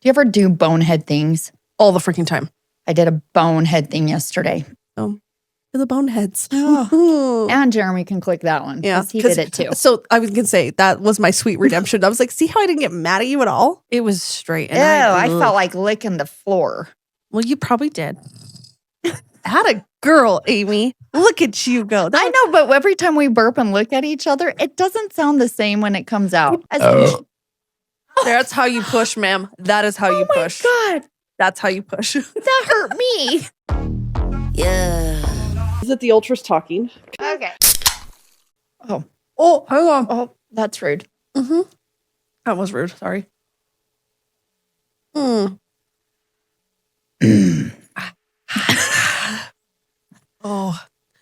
Do you ever do bonehead things? All the freaking time. I did a bonehead thing yesterday. Oh, the boneheads. And Jeremy can click that one. Yeah, He did it too. So I was going to say, that was my sweet redemption. I was like, see how I didn't get mad at you at all? It was straight. And I felt like licking the floor. Well, you probably did. Had a girl, Amy. Look at you go. I know, but every time we burp and look at each other, it doesn't sound the same when it comes out. That's how you push, ma'am. That is how you push. Oh my God. That's how you push. That hurt me. Yeah. Is it the ultras talking? Okay. Oh, hang on. Oh, that's rude. Mm-hmm. That was rude. Sorry. Oh.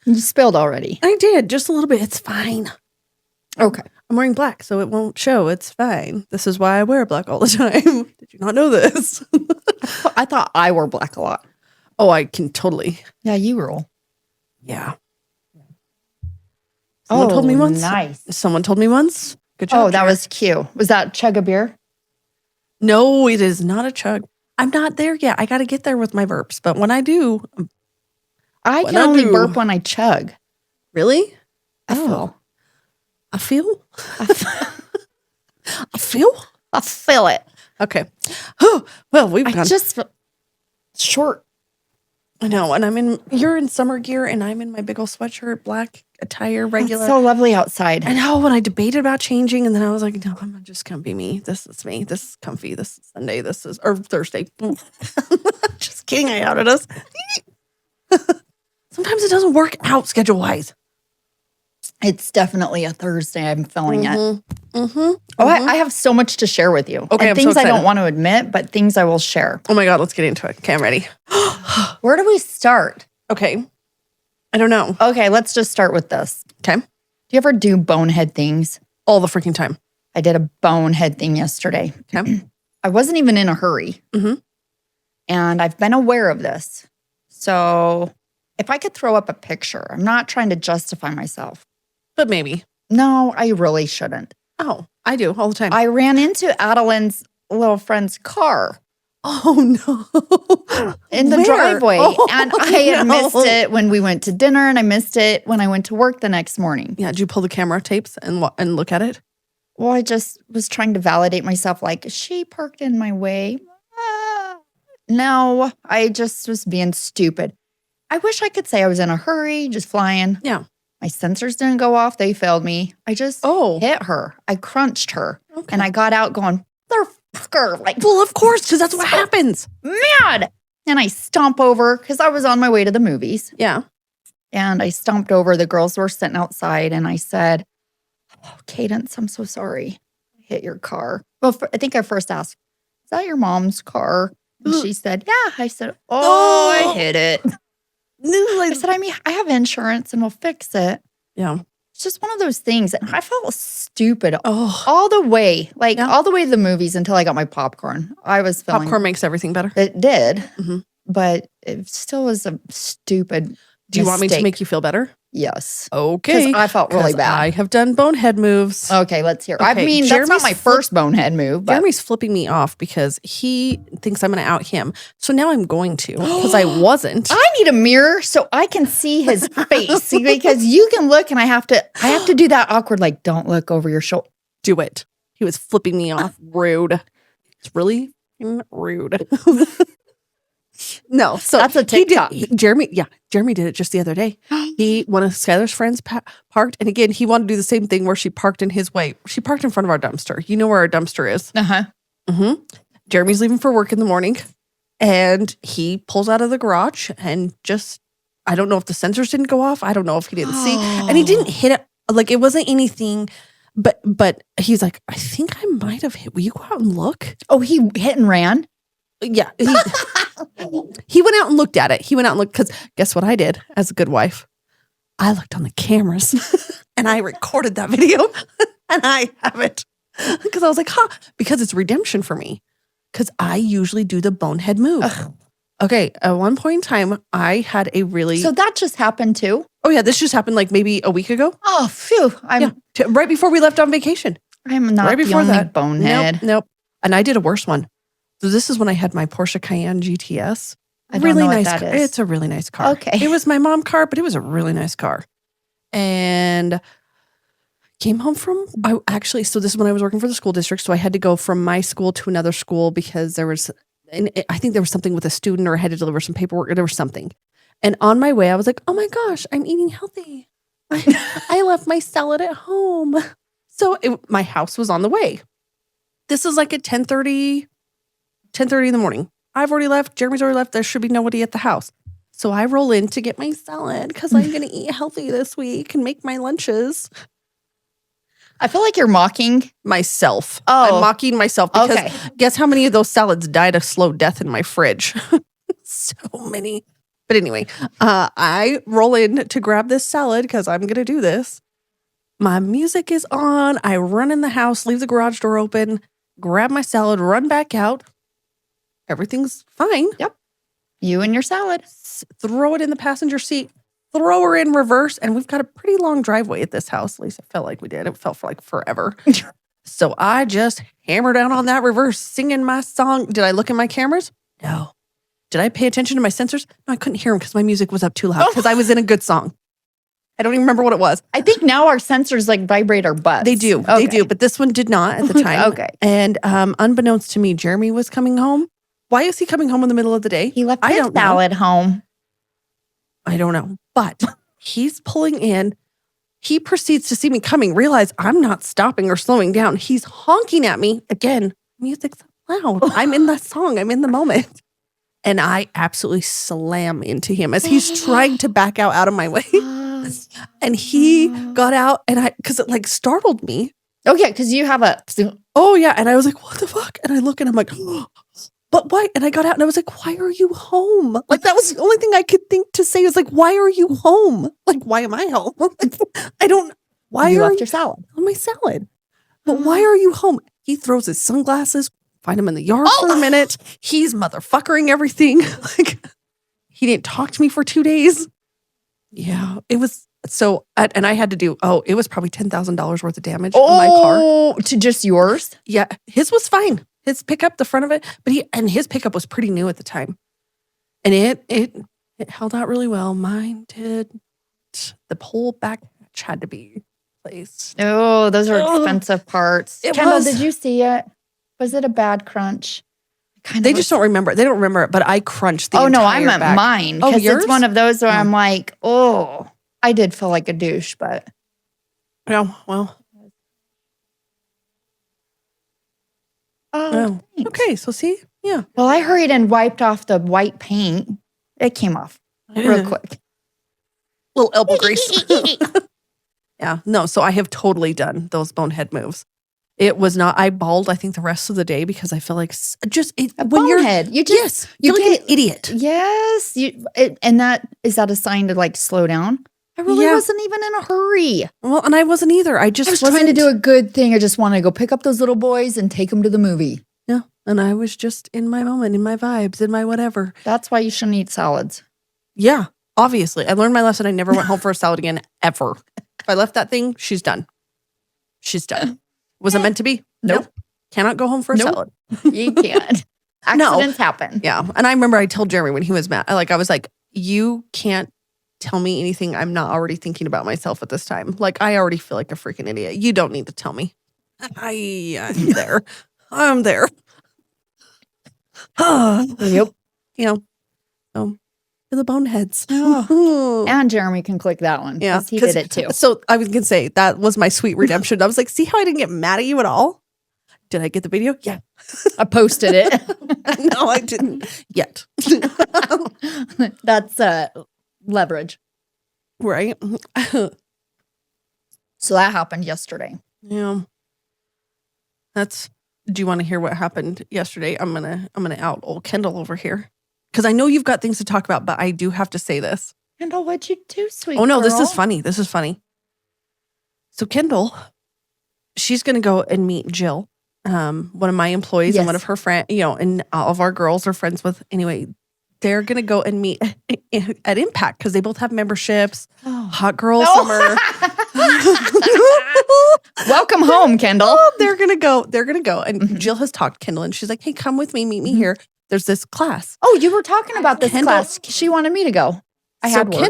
You spilled already. I did. Just a little bit. It's fine. Okay. I'm wearing black, so it won't show. It's fine. This is why I wear black all the time. Did you not know this? I thought I wore black a lot. Oh, I can totally. Yeah, you roll. Yeah. Someone told me once. Nice. Someone told me once. Good job. Oh, that was cute. Was that chug a beer? No, it is not a chug. I'm not there yet. I got to get there with my burps. But when I do. I can only burp when I chug. Really? Oh. I feel? I feel? I feel it. Okay. Oh, well, we've got. Just feel short. I know. And you're in summer gear and I'm in my big old sweatshirt, black attire, regular. It's so lovely outside. I know. When I debated about changing and then I was like, no, I'm just going to be me. This is me. This is comfy. This is Sunday. Or Thursday. Just kidding. I outed us. Sometimes it doesn't work out schedule-wise. It's definitely a Thursday. I'm feeling it. Mm-hmm. Oh, I have so much to share with you. Okay, and things I don't want to admit, but things I will share. Oh my God, let's get into it. Okay, I'm ready. Where do we start? Okay. I don't know. Okay, let's just start with this. Okay. Do you ever do bonehead things? All the freaking time. I did a bonehead thing yesterday. Okay. I wasn't even in a hurry. Mm-hmm. And I've been aware of this. So if I could throw up a picture, I'm not trying to justify myself. But maybe. No, I really shouldn't. Oh, I do all the time. I ran into Adeline's little friend's car. Oh, no. In the driveway. And I had missed it when we went to dinner and I missed it when I went to work the next morning. Yeah, did you pull the camera tapes and look at it? Well, I just was trying to validate myself like, she parked in my way. No, I just was being stupid. I wish I could say I was in a hurry, just flying. Yeah. My sensors didn't go off. They failed me. I just hit her. I crunched her. Okay. And I got out going, motherfucker. Like, well, of course, because that's what happens. Mad. And I stomp over because I was on my way to the movies. Yeah. And I stomped over. The girls were sitting outside. And I said, oh, Cadence, I'm so sorry. I hit your car. Well, I think I first asked, is that your mom's car? And she said, yeah. I said, I hit it. I said, I have insurance and we'll fix it. Yeah. It's just one of those things. And I felt stupid all the way, all the way to the movies until I got my popcorn. I was feeling. Popcorn makes everything better. It did. Mm-hmm. But it still was a stupid Do you want me to make you feel better? Yes. Okay. Because I felt really bad. I have done bonehead moves. Okay, let's hear. Okay, I mean, that's not my first bonehead move. But Jeremy's flipping me off because he thinks I'm going to out him. So now I'm going to because I wasn't. I need a mirror so I can see his face because you can look and I have to do that awkward, like, don't look over your shoulder. Do it. He was flipping me off. Rude. It's really rude. No, so that's a TikTok. Jeremy did it just the other day. One of Skylar's friends parked, and again, he wanted to do the same thing where she parked in his way. She parked in front of our dumpster. You know where our dumpster is. Mm-hmm. Jeremy's leaving for work in the morning, and he pulls out of the garage and just, I don't know if the sensors didn't go off. I don't know if he didn't see, and he didn't hit it. Like, it wasn't anything, but he's like, I think I might have hit. Will you go out and look? Oh, he hit and ran? Yeah. He went out and looked at it. He went out and looked because guess what I did as a good wife? I looked on the cameras and I recorded that video and I have it because I was like, because it's redemption for me because I usually do the bonehead move. Ugh. Okay. At one point in time, I had a really. So that just happened too? Oh, yeah. This just happened like maybe a week ago. Oh, phew. Right before we left on vacation. I'm not right before the only bonehead. Nope. And I did a worse one. So this is when I had my Porsche Cayenne GTS. I don't know what that car. is. It's a really nice car. Okay. It was my mom's car, but it was a really nice car. And came home so this is when I was working for the school district. So I had to go from my school to another school because I think there was something with a student, or I had to deliver some paperwork, or there was something. And on my way, I was like, oh my gosh, I'm eating healthy. I left my salad at home. So my house was on the way. This is like at 10:30 in the morning. I've already left. Jeremy's already left. There should be nobody at the house. So I roll in to get my salad because I'm going to eat healthy this week and make my lunches. I feel like you're mocking myself. Oh. I'm mocking myself because guess how many of those salads died a slow death in my fridge? So many. But anyway, I roll in to grab this salad because I'm going to do this. My music is on. I run in the house, leave the garage door open, grab my salad, run back out. Everything's fine. Yep. You and your salad. Throw it in the passenger seat. Throw her in reverse, and we've got a pretty long driveway at this house. At least it felt like we did. It felt for like forever. So I just hammer down on that reverse, singing my song. Did I look at my cameras? No. Did I pay attention to my sensors? No, I couldn't hear them because my music was up too loud because I was in a good song. I don't even remember what it was. I think now our sensors like vibrate our butts. They do. Okay. They do. But this one did not at the time. Okay. And unbeknownst to me, Jeremy was coming home. Why is he coming home in the middle of the day? He left his salad home. I don't know. But he's pulling in. He proceeds to see me coming, realize I'm not stopping or slowing down. He's honking at me. Again, music's loud. I'm in the song. I'm in the moment. And I absolutely slam into him as he's trying to back out of my way. And he got out because it like startled me. Oh, yeah, because you have Oh, yeah. And I was like, what the fuck? And I look and I'm like, but why? And I got out and I was like, why are you home? Like, that was the only thing I could think to say is like, why are you home? Like, why am I home? Why you are left your salad? On my salad. But why are you home? He throws his sunglasses, find him in the yard for a minute. He's motherfuckering everything. Like, he didn't talk to me for 2 days. Yeah, it was so, and I had to do, it was probably $10,000 worth of damage on my car. Oh, to just yours? Yeah, his was fine. His pickup, the front of it, but his pickup was pretty new at the time. And it held out really well. Mine did. The whole back hatch had to be replaced. Oh, those are expensive parts. Kendall, did you see it? Was it a bad crunch? They just don't remember. They don't remember it, but I crunched the entire no, I meant back. mine. Because it's one of those where I'm like, I did feel like a douche, but. Yeah, well. Oh, okay. So see, yeah. Well, I hurried and wiped off the white paint. It came off real quick. Little elbow grease. Yeah, no. So I have totally done those bonehead moves. It was not. I bawled. I think the rest of the day because I feel like bonehead. You feel like an idiot. Yes, and is that a sign to like slow down? I really wasn't even in a hurry. Well, and I wasn't either. I was trying to do a good thing. I just want to go pick up those little boys and take them to the movie. Yeah. And I was just in my moment, in my vibes, in my whatever. That's why you shouldn't eat salads. Yeah, obviously. I learned my lesson. I never went home for a salad again, ever. If I left that thing, she's done. She's done. Was it meant to be? Nope. Cannot go home for a salad. You can't. Accidents happen. Yeah. And I remember I told Jeremy when he was mad, I was like, you can't tell me anything I'm not already thinking about myself at this time. Like, I already feel like a freaking idiot. You don't need to tell me. I'm there. I'm there. Yep. You know, to the boneheads. And Jeremy can click that one. Yeah. He did it too. So I was going to say, that was my sweet redemption. I was like, see how I didn't get mad at you at all? Did I get the video? Yeah. I posted it. No, I didn't yet. That's leverage. Right. So that happened yesterday. Yeah. Do you want to hear what happened yesterday? I'm gonna out old Kendall over here. Because I know you've got things to talk about, but I do have to say this. Kendall, what'd you do, sweet Oh no, girl? this is funny. So Kendall, she's gonna go and meet Jill, one of my employees and one of her friends, and all of our girls are friends with. Anyway, they're gonna go and meet at Impact because they both have memberships. Hot Girl Summer. Welcome home, Kendall. Oh, they're gonna go. And Jill has talked to Kendall, and she's like, "Hey, come with me. Meet me here. There's this class." Oh, you were talking about this Kendall- class. She wanted me to go. I had work.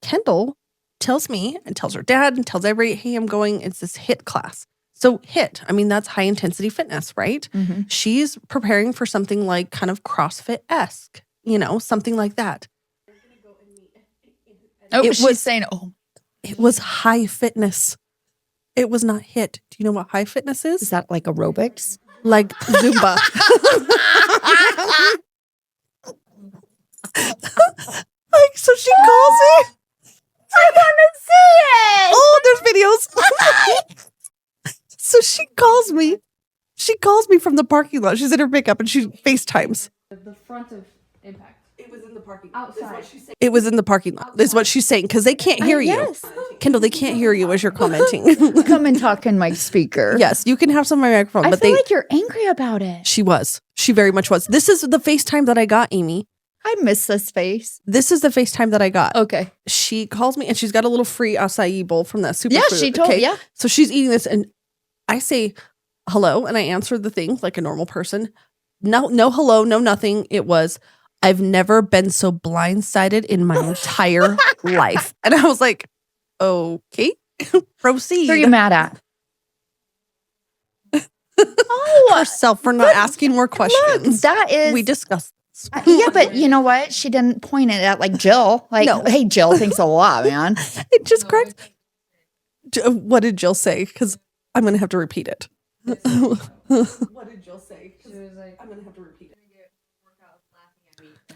Kendall tells me and tells her dad and tells everybody, "Hey, I'm going. It's this HIIT class." So HIIT, I mean, that's high intensity fitness, right? Mhm. She's preparing for something like kind of CrossFit-esque, something like that. Oh, It she's was- saying, oh, It was high fitness. It was not HIIT. Do you know what high fitness is is? that like aerobics? Like Zumba. Like, so she calls me. I want to see it. Oh, there's videos. So she calls me. She calls me from the parking lot. She's in her pickup and she FaceTimes. The front of Impact. It was in the parking lot. Outside. It was in the parking lot. Is what she's saying because they can't hear you. Yes. Kendall, they can't hear you as you're commenting. Come and talk in my speaker. Yes, you can have some of my microphone, I but feel like you're angry about it. she was. She very much was. This is the FaceTime that I got, Amy. I miss this face. This is the FaceTime that I got. Okay. She calls me and she's got a little free acai bowl from that super. Yeah, she told me. Yeah. So she's eating this and I say hello and I answer the thing like a normal person. No hello, no nothing. It was, I've never been so blindsided in my entire life. And I was like, okay, proceed. Who are you mad at? Oh, Herself for not asking more look, questions. that is. We discussed this. Yeah, but you know what? She didn't point it at like Jill. Like, No. hey, Jill, thanks a lot, man. It just cracks. What did Jill say? Because I'm going to have to repeat it. What did Jill say? She was like, I'm going to have to repeat it.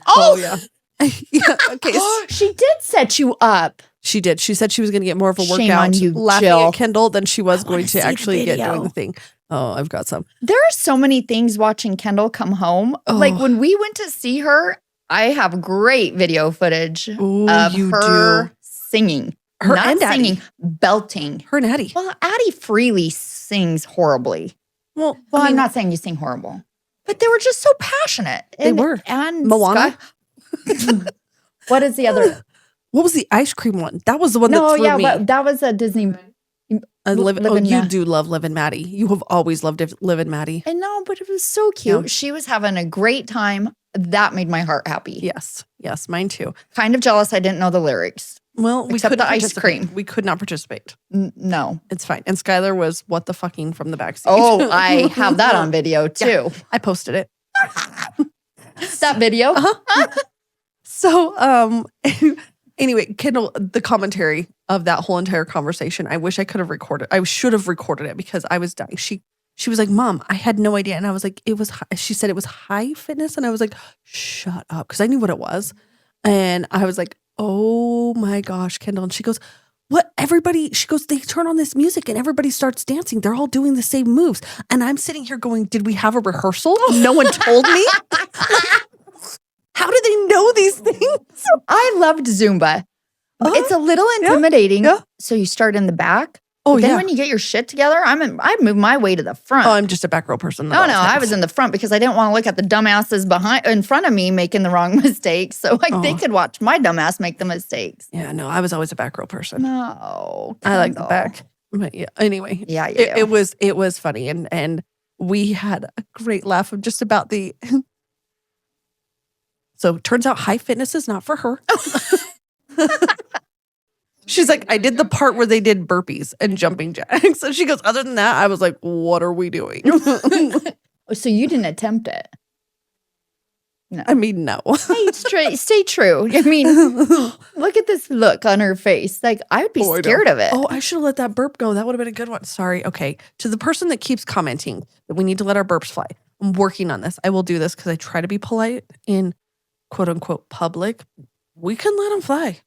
Oh, yeah. Yeah. Okay. she did set you up. She did. She said she was going to get more of a Shame workout on you, laughing Jill. at Kendall than she was going wanna see to the actually get video. doing the thing. Oh, I've got some. There are so many things watching Kendall come home. Like Oh. when we went to see her, I have great video footage Ooh, of you her do. singing. Her Not and Addie. singing, belting. Her and Addie. Well, Addie freely sings horribly. Well, Well, I mean, I'm not saying you sing horrible, but they were just so passionate. They were. And Moana? Sky- what is the other? what was the ice cream one? That was the one No, that threw yeah, me. but that was a Disney. Liv Liv and you Ma- do love Liv and Maddie. You have always loved Liv and Maddie. I know, but it was so cute. Yeah. She was having a great time. That made my heart happy. Yes. Yes, mine too. Kind of jealous I didn't know the lyrics. Well, we Except couldn't the ice participate. cream. We could not participate. No. It's fine. And Skylar was what the fucking from the backseat. Oh, I have that on video too. I posted it. That video. Uh-huh. So, anyway, Kendall, the commentary of that whole entire conversation, I wish I could have recorded. I should have recorded it because I was dying. She was like, "Mom, I had no idea." And I was like, she said it was high fitness. And I was like, shut up. Because I knew what it was. And I was like, oh my gosh, Kendall. And she goes, what? She goes, they turn on this music and everybody starts dancing. They're all doing the same moves. And I'm sitting here going, did we have a rehearsal? No one told me. How do they know these things? I loved Zumba. It's a little intimidating. yeah. So you start in the back. Oh, But then yeah. when you get your shit together, I move my way to the front. Oh, I'm just a back row person. No, I was in the front because I didn't want to look at the dumbasses in front of me making the wrong mistakes. So they Oh. could watch my dumbass make the mistakes. Yeah, no, I was always a back row person. No. I like the Kendall. back. But yeah, anyway. Yeah, It was funny and we had a great laugh of just about the So turns out high fitness is not for her. She's like, I did the part where they did burpees and jumping jacks. And she goes, other than that, I was like, what are we doing? So you didn't attempt it. I mean, no. Stay true. I mean, look at this look on her face. Like, I would be Oh, I know. scared of it. Oh, I should have let that burp go. That would have been a good one. Sorry. Okay. To the person that keeps commenting that we need to let our burps fly, I'm working on this. I will do this because I try to be polite in quote unquote public. We can let them fly.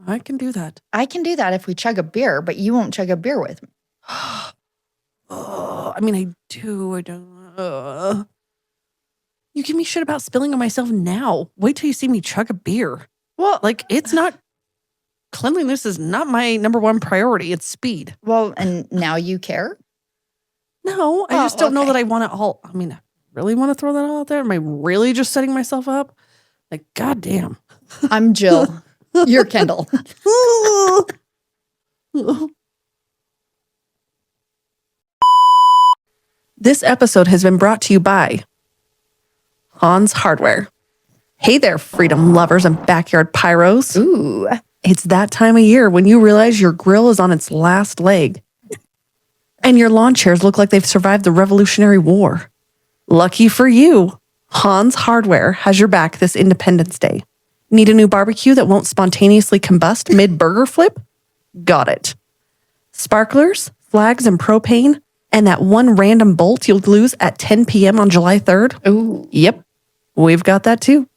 I can do that. I can do that if we chug a beer, but you won't chug a beer with me. Oh, I mean, I do. I don't. You give me shit about spilling on myself now. Wait till you see me chug a beer. Well, Like, it's not. Cleanliness is not my number one priority. It's speed. well, and now you care? No, I Oh, just don't know okay. that I want to all. I mean, I really want to throw that all out there. Am I really just setting myself up? Like, goddamn. I'm Jill. You're Kendall. This episode has been brought to you by Hans Hardware. Hey there, freedom lovers and backyard pyros. Ooh. It's that time of year when you realize your grill is on its last leg and your lawn chairs look like they've survived the Revolutionary War. Lucky for you, Hans Hardware has your back this Independence Day. Need a new barbecue that won't spontaneously combust mid-burger flip? Got it. Sparklers, flags, and propane, and that one random bolt you'll lose at 10 p.m. on July 3rd? Ooh. Yep, we've got that too.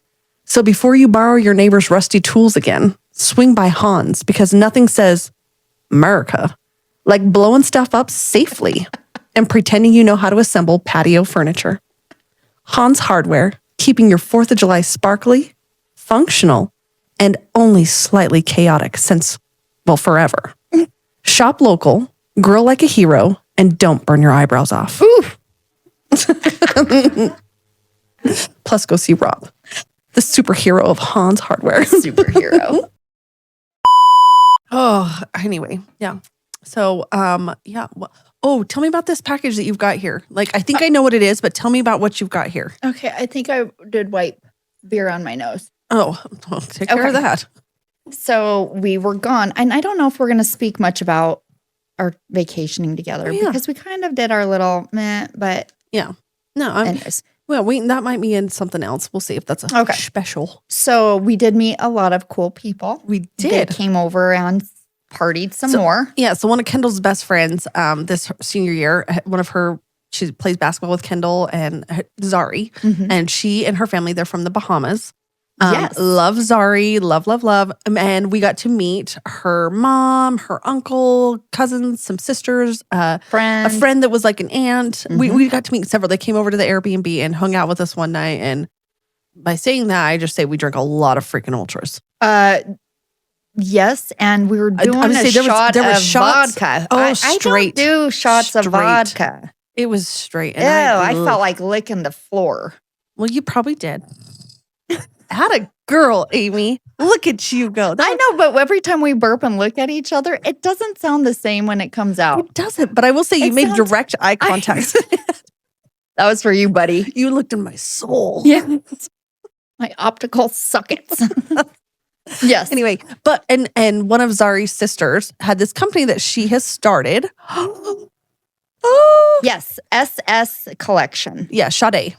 So before you borrow your neighbor's rusty tools again, swing by Hans, because nothing says America like blowing stuff up safely and pretending you know how to assemble patio furniture. Hans Hardware, keeping your 4th of July sparkly, functional, and only slightly chaotic since, well, forever. Shop local, grill like a hero, and don't burn your eyebrows off. Plus, go see Rob, the superhero of Hans Hardware. Superhero. Oh, anyway, yeah. So, yeah. Tell me about this package that you've got here. Like, I think I know what it is, but tell me about what you've got here. Okay, I think I did wipe beer on my nose. Oh, well, take care of that. So we were gone. And I don't know if we're going to speak much about our vacationing together because we kind of did our little meh, but yeah. No, anyways. Well, that might be in something else. We'll see if that's a special. So we did meet a lot of cool people. We did. That came over and partied some more. Yeah. So one of Kendall's best friends this senior year, she plays basketball with Kendall and Zari. Mm-hmm. And she and her family, they're from the Bahamas. Yes. Love Zari. Love. And we got to meet her mom, her uncle, cousins, some sisters, a friend that was like an aunt. Mm-hmm. We got to meet several. They came over to the Airbnb and hung out with us one night. And by saying that, I just say we drank a lot of freaking ultras. Yes, and we were doing a shot of vodka. Oh, straight. I don't do shots of vodka. It was straight. And I felt like licking the floor. Well, you probably did. Had a girl, Amy. Look at you go. I know, but every time we burp and look at each other, it doesn't sound the same when it comes out. It doesn't, but I will say you made direct eye contact. That was for you, buddy. You looked in my soul. Yeah. My optical sockets. Yes. Anyway, but and one of Zari's sisters had this company that she has started. Oh. Yes, SS Collection. Yeah, Sade.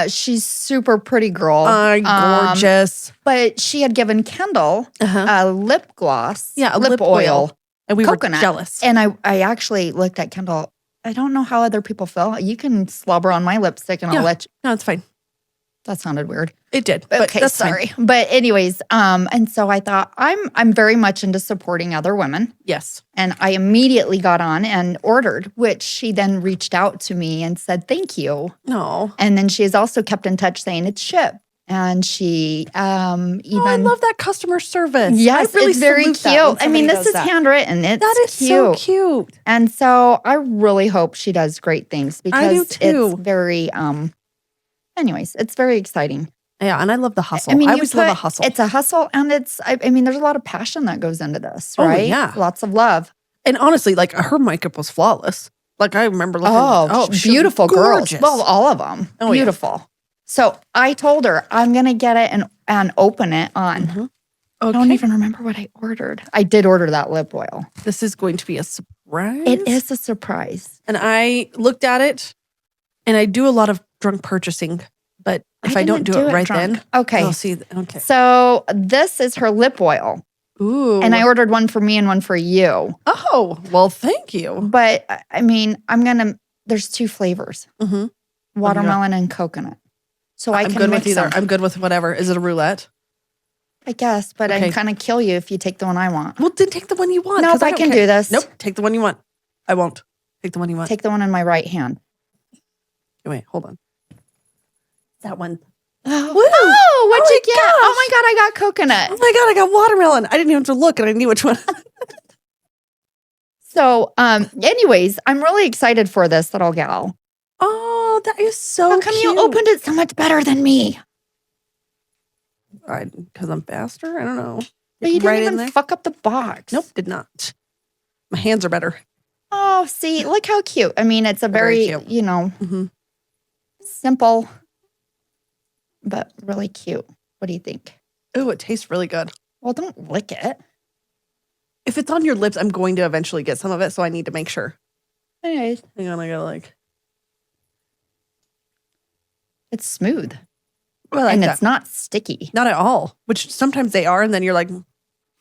She's super pretty girl. Gorgeous. But she had given Kendall a lip gloss. Yeah, a lip oil. And we coconut. were jealous. And I actually looked at Kendall. I don't know how other people feel. You can slobber on my lipstick and I'll let you. No, it's fine. That sounded weird. It did. But okay, that's sorry. Fine. But anyways, and so I thought I'm very much into supporting other women. Yes. And I immediately got on and ordered, which she then reached out to me and said, thank you. No. And then she has also kept in touch saying it's shipped. And she I love that customer service. Yes, really it's very cute. I mean, this is handwritten. That is cute. so cute. And so I really hope she does great things because I do too. It's very anyways, it's very exciting. Yeah, and I love the hustle. I mean, I always love a hustle. It's a hustle, and I mean, there's a lot of passion that goes into this, right? Oh, yeah. Lots of love. And honestly, like her makeup was flawless. Like I remember looking. Beautiful girls. Gorgeous. Well, all of them. Oh, beautiful. Yeah. So I told her I'm gonna get it and open it on. Mm-hmm. Okay. I don't even remember what I ordered. I did order that lip oil. This is going to be a surprise. It is a surprise. And I looked at it, and I do a lot of drunk purchasing. But if I don't do it right then, okay. I'll see. Okay. So this is her lip oil. Ooh. And I ordered one for me and one for you. Oh, well, thank you. But I mean, there's 2 flavors. Mm-hmm. Watermelon and coconut. So I'm good with either. I'm good with whatever. Is it a roulette? I guess, but I'd kind of kill you if you take the one I want. Well, then take the one you want. No, I can do this. Nope. Take the one you want. I won't. Take the one you want. Take the one in my right hand. Wait, hold on. That one. Oh, what'd you get? Gosh. Oh my God, I got coconut. Oh my God, I got watermelon. I didn't even have to look and I knew which one. So, anyways, I'm really excited for this little gal. Oh, that is so How come you opened it so much better than me? Because I'm faster? I don't know. But you didn't even fuck up the box. Nope, did not. My hands are better. Oh, see, look how cute. I mean, it's a very, Very cute. you know, simple, but really cute. What do you think? Oh, it tastes really good. Well, don't lick it. If it's on your lips, I'm going to eventually get some of it, so I need to make sure. Anyways, Hang on, I gotta like. it's smooth I like and that. it's not sticky. Not at all. Which sometimes they are, and then you're like, and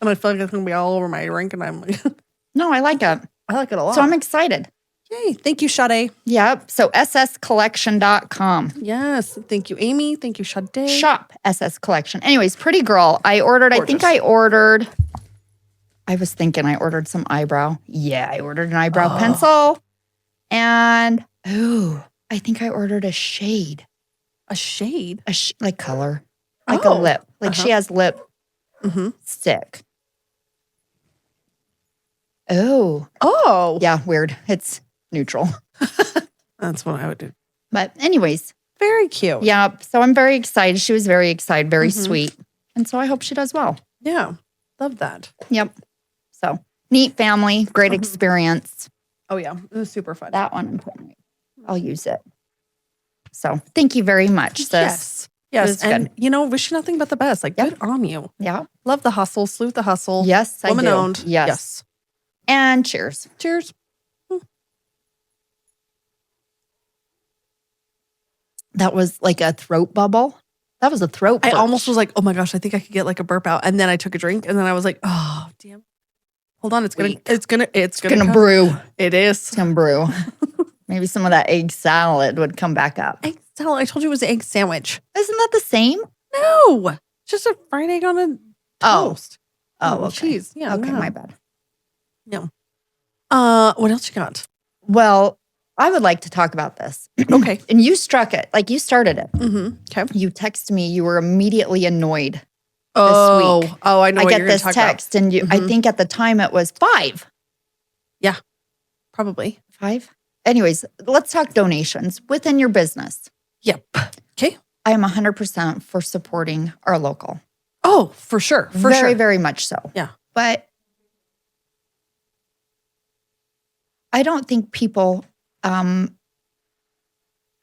I feel like it's gonna be all over my drink, and I'm like, No, I like it. I like it a lot. So I'm excited. Yay! Thank you, Sade. Yep. So sscollection.com. Yes, thank you, Amy. Thank you, Sade. Shop SS Collection. Anyways, pretty girl. I ordered, I think Gorgeous. I was thinking I ordered some eyebrow. Yeah, I ordered an eyebrow pencil. And, I think I ordered a shade. A shade. Like color. Like a Oh, lip. Like she has lip Mm-hmm. stick. Oh. Oh, Yeah, weird. It's neutral. that's what I would do. But anyways, Very cute. yeah. So I'm very excited. She was very excited, very Mhm. sweet. And so I hope she does well. Yeah, love that. Yep. So neat family, great Mhm. experience. Oh yeah, it was super fun. That one I'm putting. I'll use it. So thank you very much, sis. Yes, yes, was and good. you know, wish you nothing but the best. Like, Yep. good on you. Yeah. Love the hustle, salute the hustle. Yes, I Woman do. owned. Yes. And cheers. Cheers. That was like a throat bubble. That was a throat. I burp. almost was like, oh my gosh, I think I could get like a burp out, and then I took a drink, and then I was like, oh damn. Hold on, it's gonna gonna come. brew. It is. It's gonna brew. Maybe some of that egg salad would come back up. Egg salad. I told you it was an egg sandwich. Isn't that the same? No, it's just a fried egg on a toast. Oh, okay. Cheese. Yeah. Okay, no. my bad. What else you got? Well, I would like to talk about this. Okay. And you struck it. Like you started it. Mm-hmm. Okay. You texted me. You were immediately annoyed. Oh, week. oh, I know I what get you're going this to talk about. text, and I Mhm. think at the time it was 5. Probably. 5. Anyways, let's talk donations within your business. Yep. Okay. I am 100% for supporting our local. Oh, for sure. For very, sure. very much so. Yeah. But I don't think people, I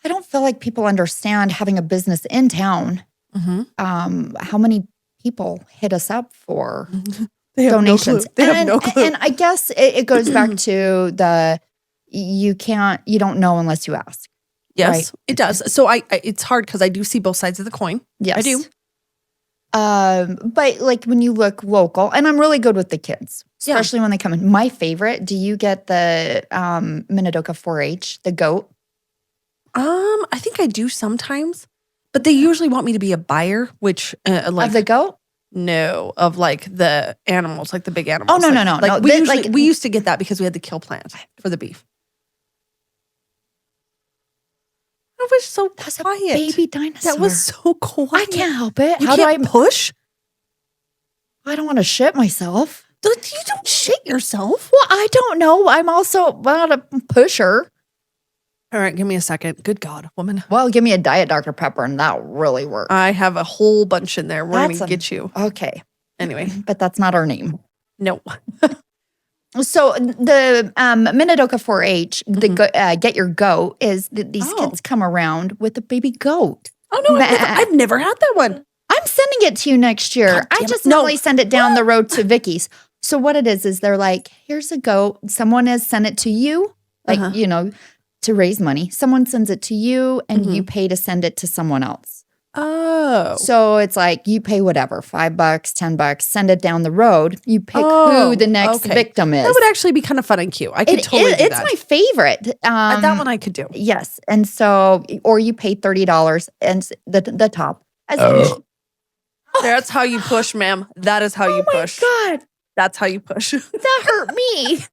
don't feel like people understand having a business in town, Mm-hmm. how many people hit us up for They have donations. No clue. They have no clue. And I guess it goes back to the, you don't know unless you ask. Yes, right. it does. So I it's hard because I do see both sides of the coin. Yes. I do. But like when you look local, and I'm really good with the kids, Yeah. especially when they come in. My favorite, do you get the Minidoka 4-H, the goat? I think I do sometimes, but they usually want me to be a buyer, which like Of the goat? no, of like the animals, like the big animals. Oh, no, Like- no, no, Like no. we They- usually like- we used to get that because we had the kill plant for the beef. That was so That's a quiet. baby dinosaur. That was so quiet. I can't help it. You How can't do push? I don't want to shit myself. You don't shit yourself. Well, I don't know. I'm also not a pusher. All right, give me a second. Good God, woman. Well, give me a Diet Dr. Pepper and that'll really work. I have a whole bunch in there. We're That's going to get you. Okay. Anyway, But that's not our name. no. So the Minidoka 4-H, the Mhm. Get Your Goat, is these Oh. kids come around with a baby goat. Oh, no, Bah. I've never had that one. I'm sending it to you next year. God I damn it. just No. normally send it down the road to Vicky's. So what it is they're like, here's a goat. Someone has sent it to you, like, Uh-huh. to raise money. Someone sends it to you and Mhm. you pay to send it to someone else. Oh. So it's like you pay whatever, $5, $10, send it down the road. You pick Oh, who the next okay. victim is. That would actually be kind of fun and cute. I could totally do it's that. my favorite. That one I could do. Yes. And so, or you pay $30 and the top. As That's how you push, ma'am. That is how you Oh my push. God, That's how you push. that hurt me.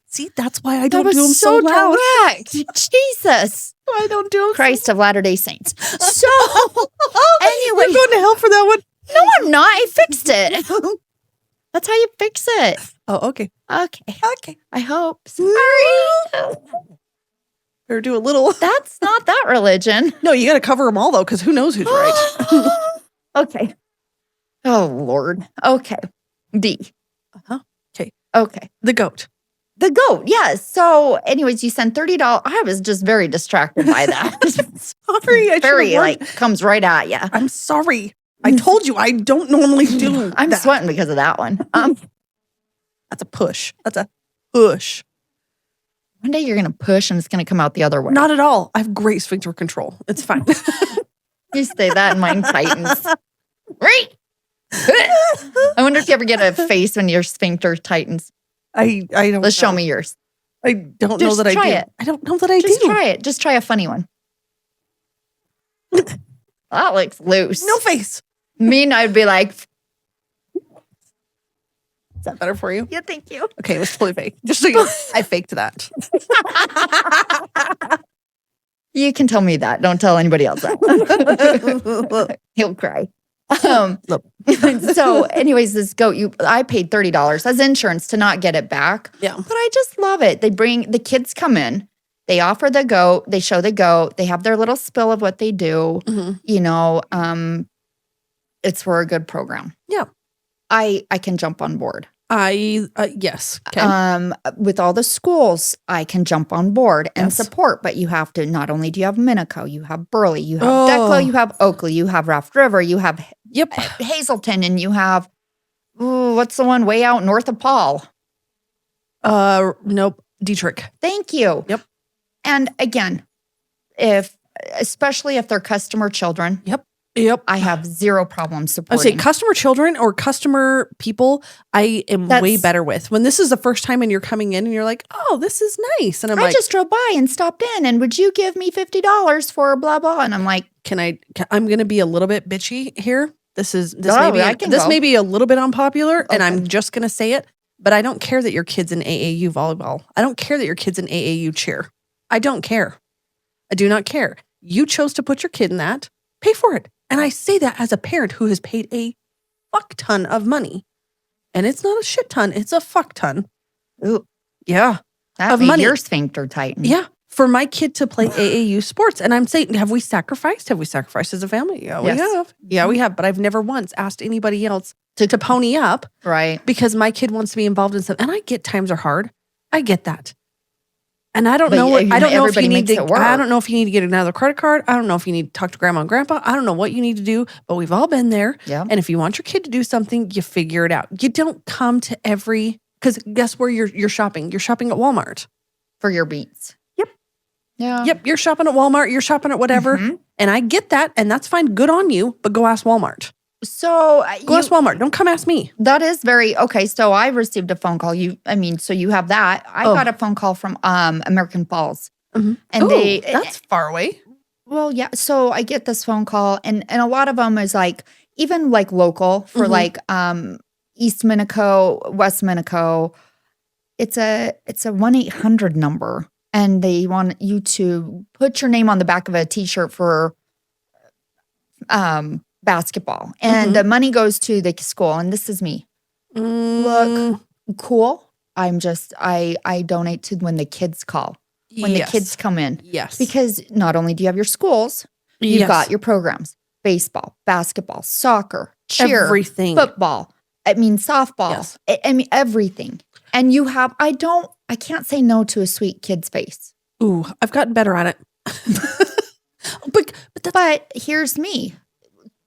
See, that's why I That don't was do them so loud. direct. Jesus. I don't do them. Christ of Latter-day Saints. So, anyway. You're going to hell for that one. No, I'm not. I fixed it. That's how you fix it. Oh, okay. Okay. Okay. I hope. Sorry. Or do a little. That's not that religion. No, you got to cover them all though, because who knows who's right. Okay. Oh, Lord. Okay. D. Uh-huh. Okay. Okay. The goat. The goat. Yes. So anyways, you send $30. I was just very distracted by that. Sorry. I Very should've warned- comes right at you. I'm sorry. I told you I don't normally do I'm that. sweating because of that one. That's a push. That's a push. One day you're going to push and it's going to come out the other way. Not at all. I have great sphincter control. It's fine. You say that and mine tightens. Right. I wonder if you ever get a face when your sphincter tightens. I don't Let's know. show me yours. I don't know Just that I try do. it. I don't know that I Just do. try it. Just try a funny one. That looks loose. No face. Mean, I'd be like, Is that better for you? yeah, thank you. Okay, it was fully fake. Just so you know, I faked that. You can tell me that. Don't tell anybody else that. He'll cry. So anyways, this goat, I paid $30 as insurance to not get it back. Yeah. But I just love it. The kids come in, they offer the goat, they show the goat, they have their little spill of what they do. Mhm. You know, it's for a good program. Yeah. I can jump on board. Yes. Okay. With all the schools, I can jump on board and Yes. support, but you have to, not only do you have Minico, you have Burley, you have Oh. Declo, you have Oakley, you have Raft River, you have Yep. Hazelton, and you have, what's the one way out north of Paul? Nope. Dietrich. Thank you. Yep. And again, especially if they're customer children, Yep. I have zero problem I would supporting. say customer children or customer people, I am way That's- better with. When this is the first time and you're coming in and you're like, oh, this is nice. And I'm I like, just drove by and stopped in, and would you give me $50 for blah, blah? And I'm like, I'm going to be a little bit bitchy here. This Oh, I can go. may be a little bit unpopular, and Okay. I'm just going to say it, but I don't care that your kid's in AAU volleyball. I don't care that your kid's in AAU cheer. I don't care. I do not care. You chose to put your kid in that. Pay for it. And I say that as a parent who has paid a fuck ton of money. And it's not a shit ton, it's a fuck ton. ooh, Yeah. that Of made money. your sphincter tighten. Yeah. For my kid to play AAU sports. And I'm saying, have we sacrificed? Have we sacrificed as a family? Yeah, we Yes. have. Yeah, we have. But I've never once asked anybody else to pony up Right. because my kid wants to be involved in something. And I get times are hard. I get that. And I don't But know you- what I don't know if everybody you need makes to it work. I don't know if you need to get another credit card. I don't know if you need to talk to grandma and grandpa. I don't know what you need to do, but we've all been there. Yeah. And if you want your kid to do something, you figure it out. You don't come to because guess where you're shopping? You're shopping at Walmart. For your beats. Yep. Yeah. Yep, you're shopping at Walmart, you're shopping at whatever. Mhm. And I get that, and that's fine. Good on you, but go ask Walmart. So Go ask Walmart. Don't come ask me. that is very okay. So I received a phone call. So you have that. I Oh. got a phone call from American Falls, Mhm. and Ooh, that's far away. well, yeah. So I get this phone call, and a lot of them is like even like local for Mhm. like East Minico, West Minico. It's a 1-800 number, and they want you to put your name on the back of a T-shirt for basketball, and Mhm. the money goes to the school. And this is me. Look. Cool. I donate to when the kids call, when Yes. the kids come in. Yes. Because not only do you have your schools, you've Yes. got your programs, baseball, basketball, soccer, cheer, everything. football. I mean, softball. Yes. I mean, everything. And you have, I can't say no to a sweet kid's face. Ooh, I've gotten better at it. but that's But here's me.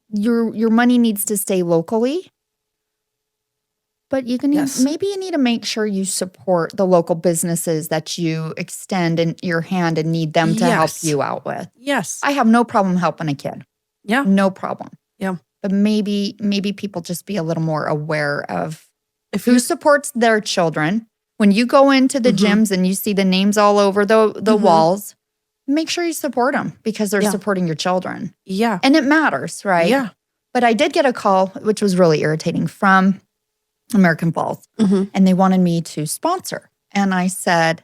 Your money needs to stay locally. But you can Yes. maybe you need to make sure you support the local businesses that you extend in your hand and need them to help Yes. you out with. yes. I have no problem helping a kid. Yeah. No problem. Yeah. But maybe people just be a little more aware of If who you supports their children. When you go into the Mhm. gyms and you see the names all over the Mhm. walls, make sure you support them because they're Yeah. supporting your children. yeah. And it matters, right? Yeah. But I did get a call, which was really irritating, from American Falls, Mhm. and they wanted me to sponsor. And I said,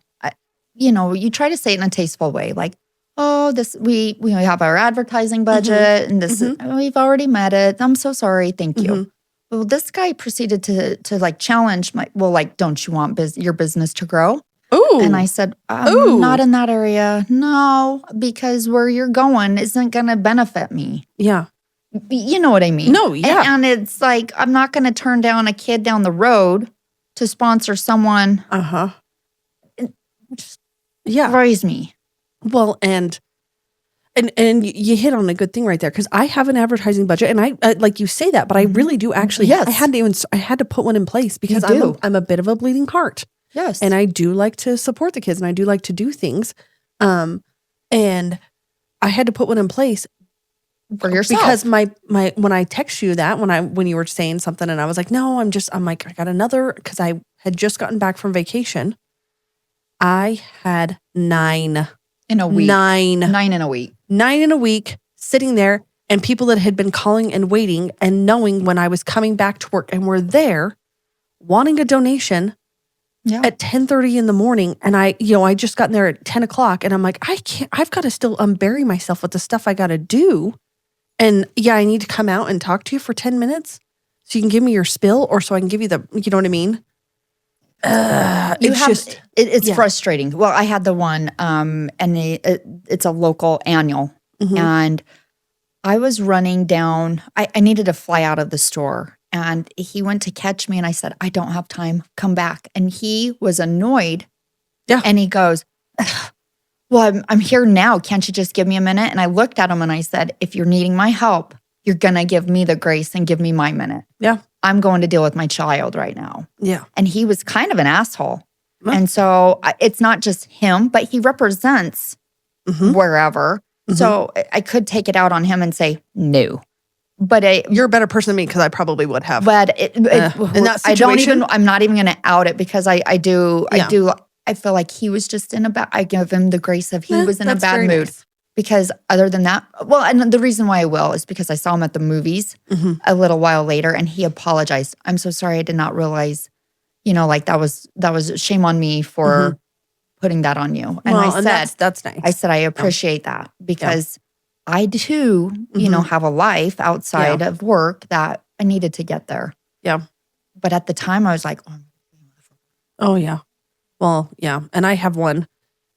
you try to say it in a tasteful way, like, oh, this we have our advertising budget, and this we've already met it. I'm so sorry, thank you. Mhm. Well, this guy proceeded to like challenge don't you want your business to grow? Ooh. And I said, Ooh. not in that area. No, because where you're going isn't going to benefit me. yeah. You know what I mean? No, yeah. And it's like, I'm not going to turn down a kid down the road to sponsor someone. Just worries me. Well, and you hit on a good thing right there, because I have an advertising budget, and I like you say that, but I really do actually. Yes. I had to put one in place because I'm a bit of a bleeding heart. Yes, and I do like to support the kids, and I do like to do things. And I had to put one in place for yourself, because my when I text you that when you were saying something, and I was like, no, I'm like, I got another, because I had just gotten back from vacation. I had 9 in a week. 9 in a week. 9 in a week sitting there, and people that had been calling and waiting and knowing when I was coming back to work and were there wanting a donation at 10:30 in the morning. And I just gotten there at 10 o'clock, and I'm like, I've got to still unbury myself with the stuff I got to do. And I need to come out and talk to you for 10 minutes so you can give me your spill, or so I can give you you know what I mean? It's frustrating. Well, I had the one, and it's a local annual, and I was running down. I needed to fly out of the store, and he went to catch me, and I said, I don't have time. Come back. And he was annoyed. Yeah. And he goes, well, I'm here now. Can't you just give me a minute? And I looked at him and I said, if you're needing my help, you're going to give me the grace and give me my minute. Yeah. I'm going to deal with my child right now. Yeah. And he was kind of an asshole. And so it's not just him, but he represents wherever. So I could take it out on him and say, no. But you're a better person than me, because I probably would have. But in that situation, I'm not even going to out it, because I feel like he was just in I give him the grace of he was in a bad mood. Nice. Because other than that, well, and the reason why I will is because I saw him at the movies a little while later, and he apologized. I'm so sorry, I did not realize, like that was shame on me for putting that on you. And I said, that's nice. I said, I appreciate that, because I too, have a life outside of work that I needed to get there. Yeah. But at the time I was like, oh yeah. Well, yeah. And I have one.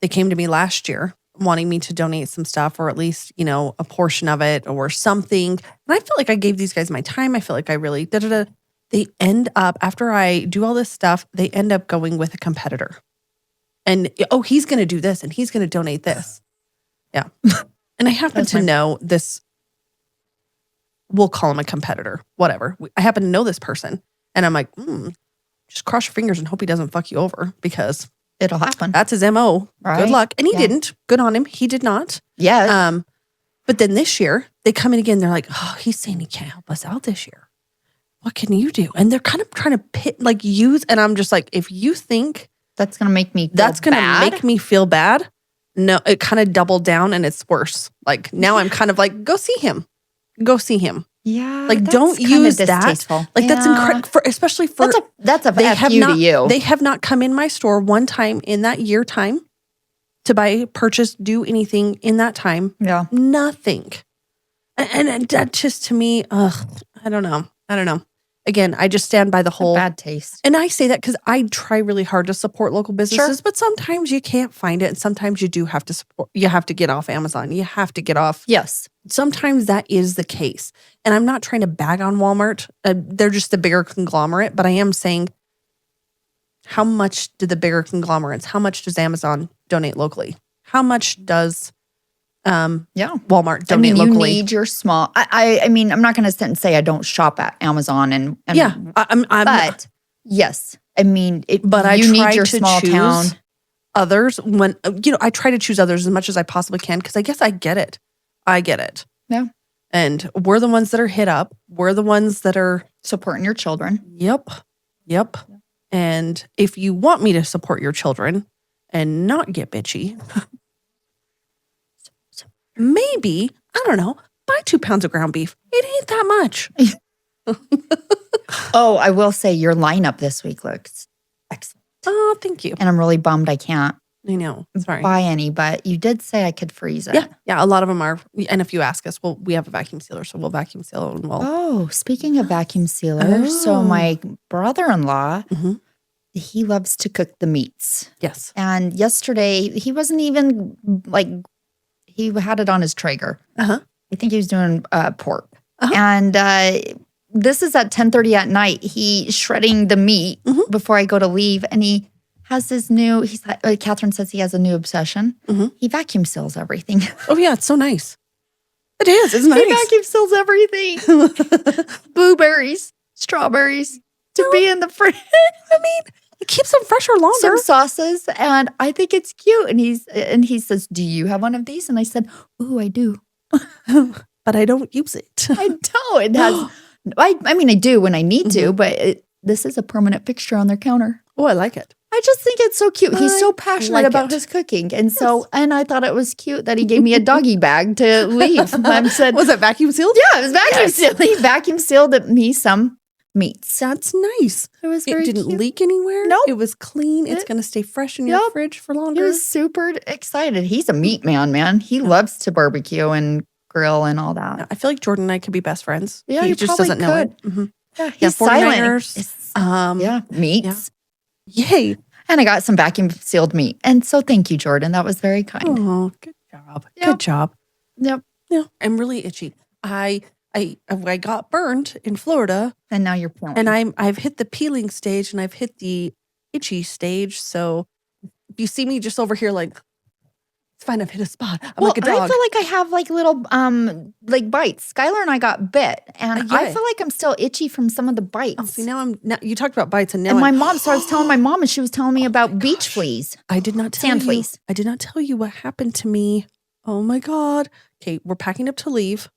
They came to me last year wanting me to donate some stuff, or at least, a portion of it or something. And I feel like I gave these guys my time. I feel like I really They end up, after I do all this stuff, they end up going with a competitor. And, he's going to do this and he's going to donate this. Yeah. And I happen to know this, we'll call him a competitor, whatever. I happen to know this person. And I'm like, just cross your fingers and hope he doesn't fuck you over, because it'll happen. That's his MO. Right? Good luck. And he didn't. Good on him. He did not. Yeah. But then this year, they come in again. They're like, he's saying he can't help us out this year. What can you do? And they're kind of trying to use. And I'm just like, if you think that's going to make me make me feel bad. No, it kind of doubled down, and it's worse. Like now I'm kind of like, go see him. Go see him. Yeah. Like don't use that. Like that's incredible, especially for that's a FU to you. They have not come in my store one time in that year time to purchase, do anything in that time. Yeah. Nothing. And that just, to me, I don't know. Again, I just stand by the whole bad taste. And I say that because I try really hard to support local businesses, but sometimes you can't find it. And sometimes you do have to support. You have to get off Amazon. You have to get off. Yes. Sometimes that is the case. And I'm not trying to bag on Walmart. They're just the bigger conglomerate. But I am saying, how much do the bigger conglomerates, how much does Amazon donate locally? How much does Walmart donate locally? You need your small. I mean, I'm not going to sit and say I don't shop at Amazon and but yes, I mean, but I need try your to small choose town. Others when I try to choose others as much as I possibly can, because I guess I get it. Yeah, and we're the ones that are hit up. We're the ones that are supporting your children. Yep. And if you want me to support your children and not get bitchy. Maybe, I don't know, buy 2 pounds of ground beef. It ain't that much. Oh, I will say your lineup this week looks excellent. Oh, thank you. And I'm really bummed I can't I know. Sorry. buy any, but you did say I could freeze it. Yeah, a lot of them are. And if you ask us, well, we have a vacuum sealer, so we'll vacuum seal and we'll. Oh, speaking of vacuum sealers, so my brother-in-law, he loves to cook the meats. Yes. And yesterday, he wasn't even he had it on his Traeger. I think he was doing pork. And this is at 10:30 at night. He's shredding the meat before I go to leave. And he has this new, Catherine says he has a new obsession. He vacuum seals everything. Oh, yeah. It's so nice. It is. It's nice. He vacuum seals everything. Blueberries, strawberries to be in the fridge. I mean, it keeps them fresher longer. Some sauces. And I think it's cute. And he says, do you have one of these? And I said, ooh, I do. But I don't use it. I don't. It has, I mean, I do when I need to, but this is a permanent fixture on their counter. Oh, I like it. I just think it's so cute. He's so passionate like about his cooking. And and I thought it was cute that he gave me a doggy bag to leave. I said, Was it vacuum sealed? yeah, it was vacuum sealed. He vacuum sealed me some meats. That's nice. It was very It didn't cute. leak anywhere. Nope. It was clean. It's going to stay fresh in your fridge for He longer. was super excited. He's a meat man. He loves to barbecue and grill and all that. I feel like Jordan and I could be best friends. Yeah, he you just probably doesn't know it. could. Yeah, Yeah, he's silent. 49ers. Meats. Yay. And I got some vacuum sealed meat. And so thank you, Jordan. That was very kind. Oh, good job. Yep. Good job. Yep. Yeah, I'm really itchy. I got burned in Florida, And now you're peeling. and I've hit the peeling stage, and I've hit the itchy stage. So if you see me just over here, like, it's fine. I've hit a spot. I'm like a dog. I feel like I have like little like bites. Skylar and I got bit, and I Yeah. feel like I'm still itchy from some of the bites. Oh, see, now you talked about bites, and now and my mom, so I was telling my mom, and she was telling me about beach fleas. I did not tell Sand you. fleas. I did not tell you what happened to me. Oh my God. Okay, we're packing up to leave.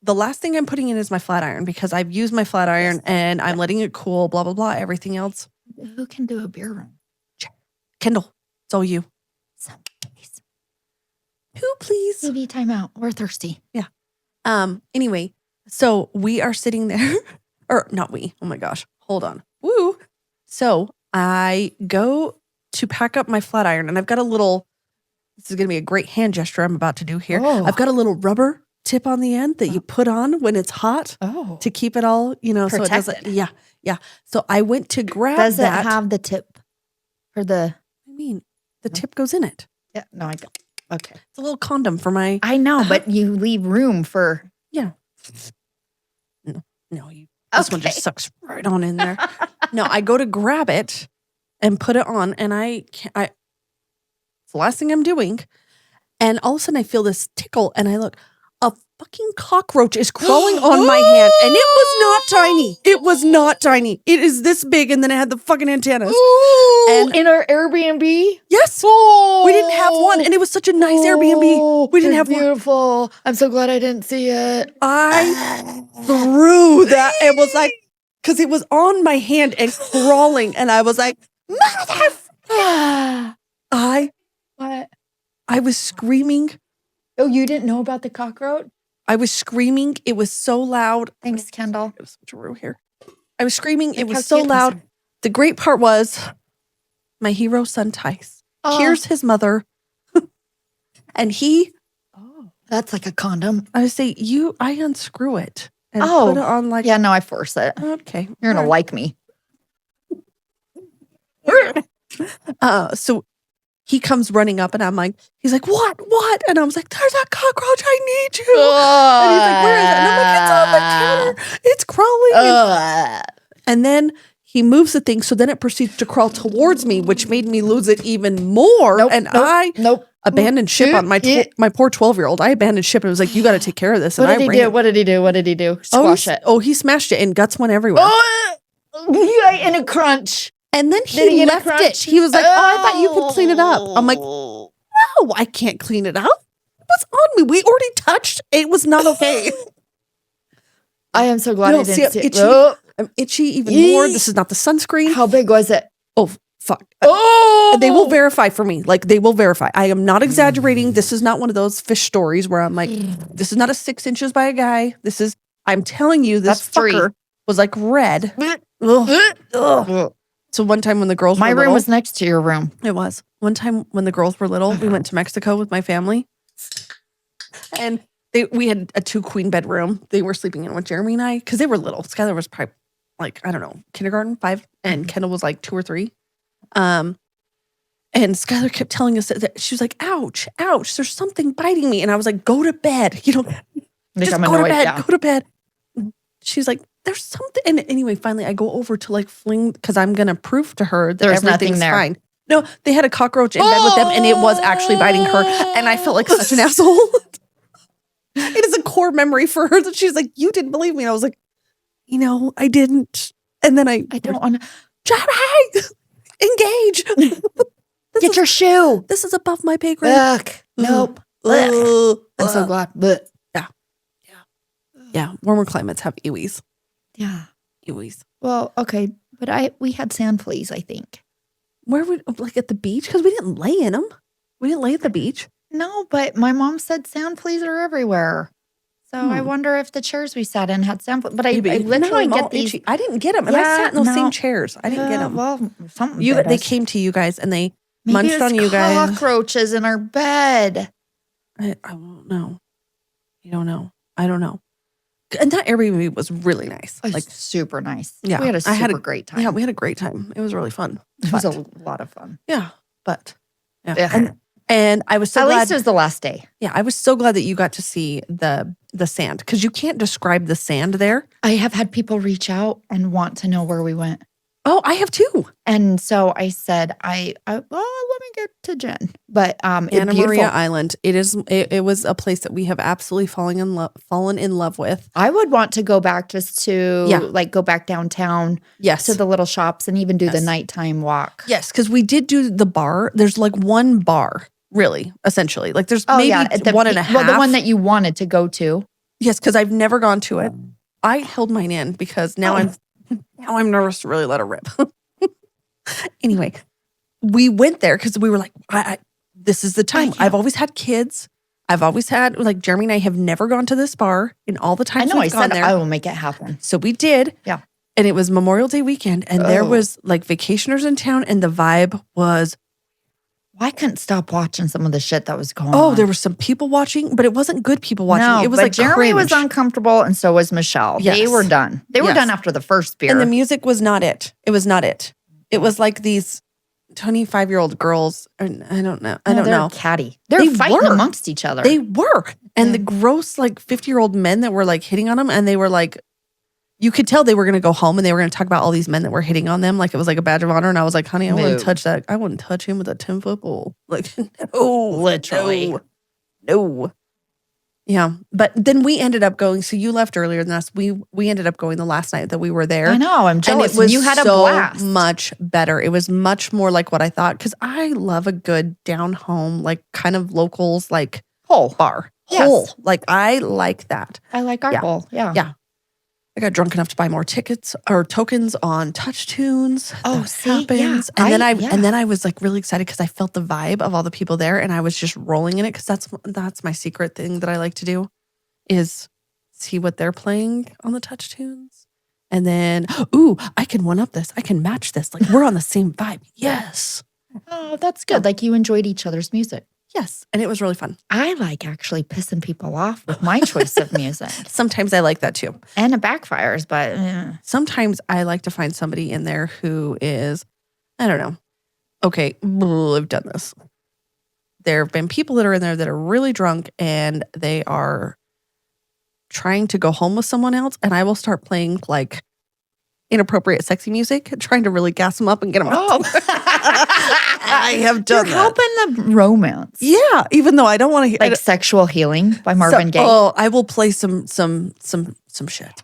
The last thing I'm putting in is my flat iron because I've used my flat iron and I'm letting it cool, blah, blah, blah, everything else. Who can do a beer run? Kendall, it's all you. So, please. Who, please? Maybe time out. We're thirsty. Anyway, so we are sitting there, or not we. Oh my gosh. Hold on. Woo. So I go to pack up my flat iron and I've got this is going to be a great hand gesture I'm about to do here. Oh. I've got a little rubber tip on the end that you put on when it's hot Oh. to keep it all, so it doesn't. Protected. Yeah. So I went to grab Does that. it have the tip for the? I mean, the tip goes in it. Yeah. No, I got. Okay. It's a little condom for my. I know, but you leave room for. No, this one Okay. just sucks right on in there. No, I go to grab it and put it on, and it's the last thing I'm doing. And all of a sudden, I feel this tickle, and I look. A fucking cockroach is crawling on my hand, and it was not tiny. It was not tiny. It is this big, and then it had the fucking antennas. And in our Airbnb. Yes, Oh, we didn't have one, and it was such a nice Airbnb. We didn't have one. Beautiful. I'm so glad I didn't see it. I threw that. It was like, because it was on my hand and crawling, and I was like, What? I was screaming. Oh, you didn't know about the cockroach? I was screaming. It was so loud. Thanks, Kendall. It was such a row here. I was screaming. It Look how was so cute this loud. is. The great part was my hero son, Tice. Oh. Here's his mother. And That's like a condom. I would say, I unscrew it and Oh. put it on like, Yeah, no, I force it. okay. You're going to all like me. right. So he comes running up and he's like, what? And I was like, there's a cockroach. I need you. And he's like, where is it? And I'm like, it's on the counter. It's crawling. And then he moves the thing. So then it proceeds to crawl towards me, which made me lose it even more. I abandoned ship on my poor 12-year-old. I abandoned ship and was like, you got to take care of this. And What did he do? What did he do? Squash it. Oh, he smashed it and guts went everywhere. In a crunch. And then Did he he get a left crunch? it. He was like, I thought you could clean it up. I'm like, no, I can't clean it up. What's on me? We already touched. It was not okay. I am so glad No, I didn't see, see itchy. it. I'm itchy even more. This is not the sunscreen. How big was it? Oh, fuck. Oh, They will verify for me. Like, they will verify. I am not exaggerating. This is not one of those fish stories where I'm like, this is not a 6 inches by a guy. I'm telling you, this That's 3. fucker was like red. Ugh. So one time when the girls My were room little, was next to your room. it was. One time when the girls were little, we went to Mexico with my family. And we had a 2-queen bedroom. They were sleeping in with Jeremy and I because they were little. Skylar was probably like, I don't know, kindergarten, 5, and Kendall was like 2 or 3. And Skylar kept telling us that she was like, ouch, there's something biting me. And I was like, go to bed. Like, just I'm go to annoyed, bed. yeah. Go to bed. She's like, there's something. And anyway, finally, I go over to like fling because I'm gonna prove to her that There's nothing everything's there. fine. No, they had a cockroach in bed with them, and it was actually biting her. And I felt like such an asshole. It is a core memory for her that she's like, you didn't believe me. And I was like, I didn't. And then I don't want to. Jeremy, engage. Get your shoe. This is above my pay grade. Ugh. Nope. Ugh. I'm so glad. Blech. Yeah, warmer climates have ewies. Yeah. Ewies. Well, okay, but we had sand fleas, I think. Where would like at the beach? Because we didn't lay in them. We didn't lay at the beach. No, but my mom said sand fleas are everywhere. So I wonder if the chairs we sat in had sand fleas. But I literally get these. Itchy. I didn't get them, and I sat in those same chairs. I didn't get them. Well, something. They came to you guys, and they Maybe munched on you guys. Cockroaches in our bed. I don't know. You don't know. I don't know. And that Airbnb was really nice. Like super nice. Yeah, we had a great time. Yeah, we had a great time. It was really fun. It was a lot of fun. Yeah, but yeah. And I was so glad. At least it was the last day. Yeah, I was so glad that you got to see the sand because you can't describe the sand there. I have had people reach out and want to know where we went. Oh, I have too. And so I said, let me get to Jen. But Anna Maria Island. It was a place that we have absolutely fallen in love with. I would want to go back just to go back downtown. Yes. To the little shops and even do the nighttime walk. Yes, because we did do the bar. There's like one bar, really, essentially. Like there's maybe one and a half. Well, the one that you wanted to go to. Yes, because I've never gone to it. I held mine in because now I'm nervous to really let her rip. Anyway, we went there because we were like, this is the time. I've always had kids. I've always had, like, Jeremy and I have never gone to this bar in all the times we've gone there. I will make it happen. So we did. Yeah. And it was Memorial Day weekend, and there was like vacationers in town, and the vibe was. I couldn't stop watching some of the shit that was going on. Oh, there were some people watching, but it wasn't good people watching. No, it was but like Jeremy cringe. was uncomfortable, and so was Michelle. Yes. They were done. They were done after the first beer. And the music was not it. It was not it. It was like these 25-year-old girls. And I don't know. I don't know. Catty. They're fighting amongst each other. They were. And the gross, like 50-year-old men that were like hitting on them, and they were like, you could tell they were going to go home and they were going to talk about all these men that were hitting on them. Like it was like a badge of honor. And I was like, honey, I wouldn't touch that. I wouldn't touch him with a 10-foot pole. Like, no. Literally. No. Yeah. But then we ended up going. So you left earlier than us. We ended up going the last night that we were there. I know. I'm jealous. And it was you had a so blast. much better. It was much more like what I thought. Because I love a good down home, like kind of locals, like whole bar. Yes. Whole. Like I like that. I like our bowl. Yeah. Yeah. I got drunk enough to buy more tickets or tokens on Touch Tunes. Oh, see, yeah. And then I was like really excited because I felt the vibe of all the people there, and I was just rolling in it because that's my secret thing that I like to do, is see what they're playing on the Touch Tunes, and then I can one up this, I can match this. Like we're on the same vibe. Yes. Oh, that's good. Like you enjoyed each other's music. Yes, and it was really fun. I like actually pissing people off with my choice of music. Sometimes I like that too. And it backfires, but sometimes I like to find somebody in there who is, I don't know. Okay, I've done this. There have been people that are in there that are really drunk and they are trying to go home with someone else, and I will start playing like inappropriate sexy music, trying to really gas them up and get them out. I have done You're helping the romance. Yeah, even though I don't want to hear like Sexual Healing by Marvin Gaye. Oh, I will play some shit.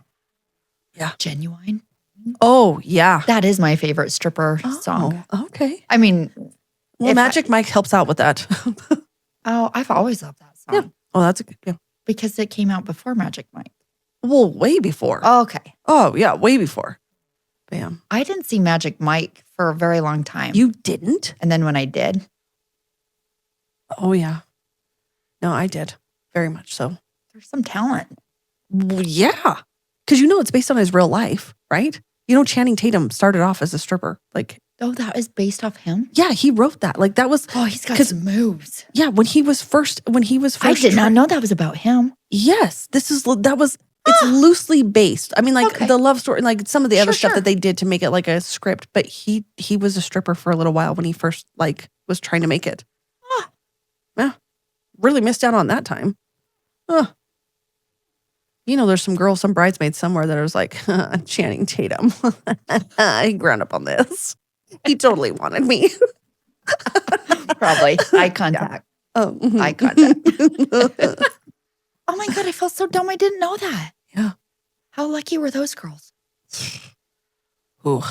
Yeah. Genuine. Oh, yeah. That is my favorite stripper song. Okay. I mean, Magic Mike helps out with that. I've always loved that song. Yeah. Oh, that's a good, yeah. Because it came out before Magic Mike. Well, way before. Oh, okay. Oh, yeah, way before. Bam. I didn't see Magic Mike for a very long time. You didn't? And then when I did. Oh, yeah. No, I did. Very much so. There's some talent. Well, yeah. Because it's based on his real life, right? Channing Tatum started off as a stripper. Like, oh, that is based off him? Yeah, he wrote that. Like, that was. Oh, he's got some moves. Yeah, when he was first. I did not know that was about him. Yes. It's loosely based. I mean, like the love story, like some of the other stuff that they did to make it like a script, but he was a stripper for a little while when he first like was trying to make it. Yeah. Really missed out on that time. You know, there's some girls, some bridesmaids somewhere that was like, Channing Tatum. He ground up on this. He totally wanted me. Probably. Eye contact. Oh, Eye contact. Oh my God, I felt so dumb. I didn't know that. Yeah. How lucky were those girls? Ooh.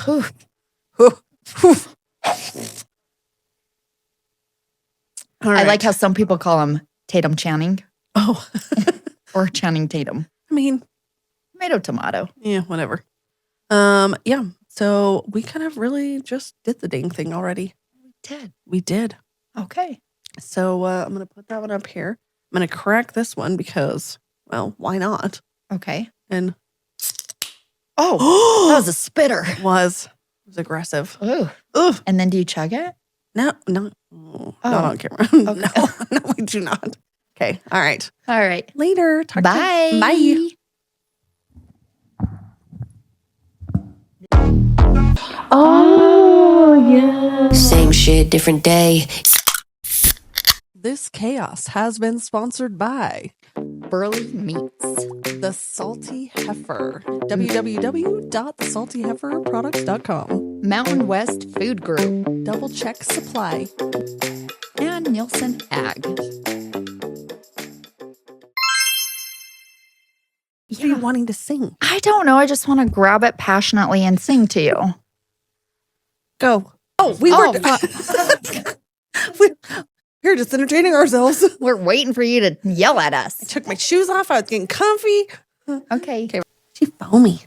Ooh. I like how some people call him Tatum Channing Oh, or Channing Tatum. I mean, Tomato, tomato. yeah, whatever. Yeah. So we kind of really just did the dang thing already. Ted. We did. Okay. So I'm gonna put that one up here. I'm gonna crack this one because, well, why not? Okay. And Oh, that was a spitter. it was aggressive. Ooh. Ugh. And then do you chug it? No, not on camera. Okay. No, we do not. Okay. All right. All right. Later. Talk to Bye. you. Bye. Same shit, different day. This chaos has been sponsored by Burley Meats. The Salty Heifer. www.thesaltyheiferproducts.com. Mountain West Food Group. Double check supply. And Nielsen Ag. What are you wanting to sing? I don't know. I just want to grab it passionately and sing to you. Go. Oh, we were we're just entertaining ourselves. We're waiting for you to yell at us. I took my shoes off. I was getting comfy. Okay. She foamy.